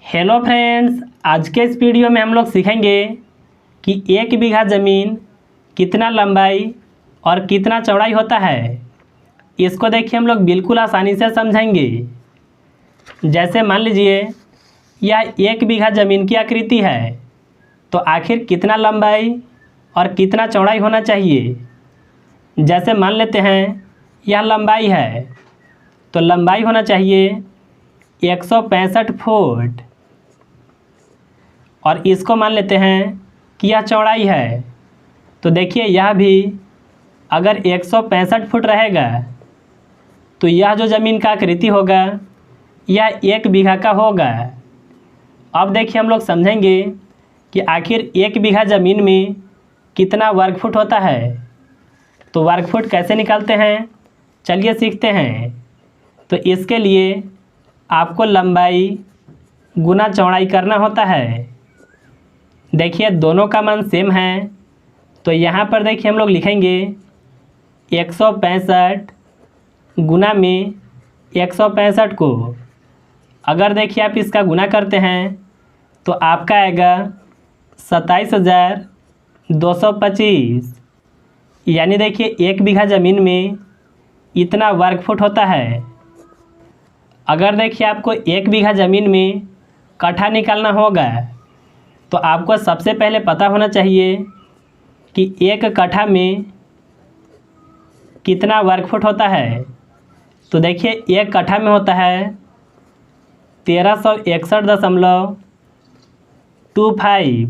Hello friends, आज के इस वीडियो में हम लोग सीखेंगे कि 1 बीघा ज़मीन कितना लंबाई और कितना चौड़ाई होता है। इसको देखिए हम लोग बिल्कुल आसानी से समझेंगे। जैसे मान लीजिए यह 1 बीघा ज़मीन की आकृति है, तो आखिर कितना लंबाई और कितना चौड़ाई होना चाहिए। जैसे मान लेते हैं यह लंबाई है, तो लंबाई होना चाहिए 165 फुट, और इसको मान लेते हैं कि यह चौड़ाई है। तो देखिए यह भी अगर 165 फुट रहेगा तो यह जो ज़मीन का आकृति होगा यह 1 बीघा का होगा। अब देखिए हम लोग समझेंगे कि आखिर 1 बीघा ज़मीन में कितना वर्ग फुट होता है। तो वर्ग फुट कैसे निकालते हैं, चलिए सीखते हैं। तो इसके लिए आपको लंबाई गुना चौड़ाई करना होता है। देखिए दोनों का मान सेम है, तो यहाँ पर देखिए हम लोग लिखेंगे 165 गुना में 165 को। अगर देखिए आप इसका गुना करते हैं तो आपका आएगा 27,225। यानी देखिए 1 बीघा ज़मीन में इतना वर्ग फुट होता है। अगर देखिए आपको 1 बीघा ज़मीन में कट्ठा निकालना होगा, तो आपको सबसे पहले पता होना चाहिए कि 1 कट्ठा में कितना वर्ग फुट होता है। तो देखिए 1 कट्ठा में होता है 1361.25,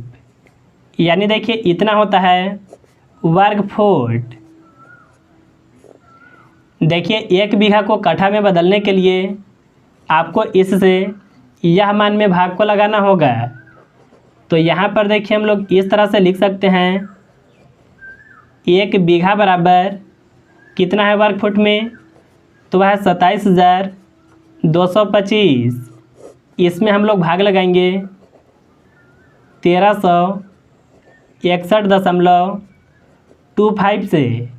यानी देखिए इतना होता है वर्ग फुट। देखिए 1 बीघा को कट्ठा में बदलने के लिए आपको इससे यह मान में भाग को लगाना होगा। तो यहाँ पर देखिए हम लोग इस तरह से लिख सकते हैं 1 बीघा बराबर कितना है वर्ग फुट में, तो वह है 27,225। इसमें हम लोग भाग लगाएंगे 1361.25 से।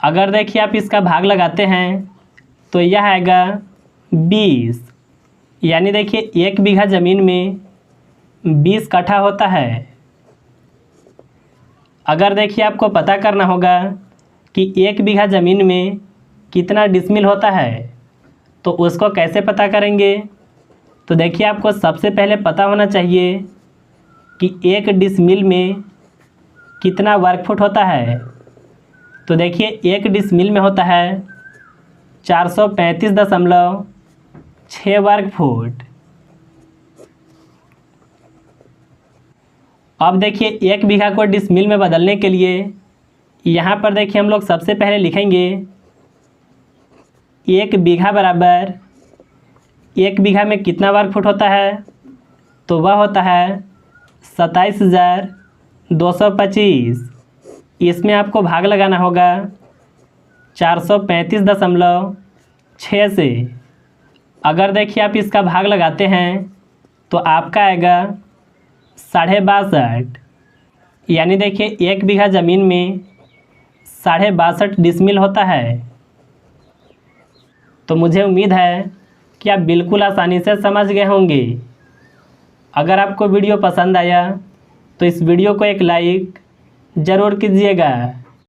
अगर देखिए आप इसका भाग लगाते हैं तो यह आएगा 20। यानी देखिए 1 बीघा ज़मीन में 20 कट्ठा होता है। अगर देखिए आपको पता करना होगा कि 1 बीघा ज़मीन में कितना डिसमिल होता है, तो उसको कैसे पता करेंगे। तो देखिए आपको सबसे पहले पता होना चाहिए कि 1 डिसमिल में कितना वर्ग फुट होता है। तो देखिए 1 डिसमिल में होता है 435.6 वर्ग फुट। अब देखिए 1 बीघा को डिसमिल में बदलने के लिए यहाँ पर देखिए हम लोग सबसे पहले लिखेंगे 1 बीघा बराबर 1 बीघा में कितना वर्ग फुट होता है, तो वह होता है 27,225। इसमें आपको भाग लगाना होगा 435.6 से। अगर देखिए आप इसका भाग लगाते हैं तो आपका आएगा 62.5। यानी देखिए 1 बीघा ज़मीन में 62.5 डिसमिल होता है। तो मुझे उम्मीद है कि आप बिल्कुल आसानी से समझ गए होंगे। अगर आपको वीडियो पसंद आया तो इस वीडियो को एक लाइक ज़रूर कीजिएगा।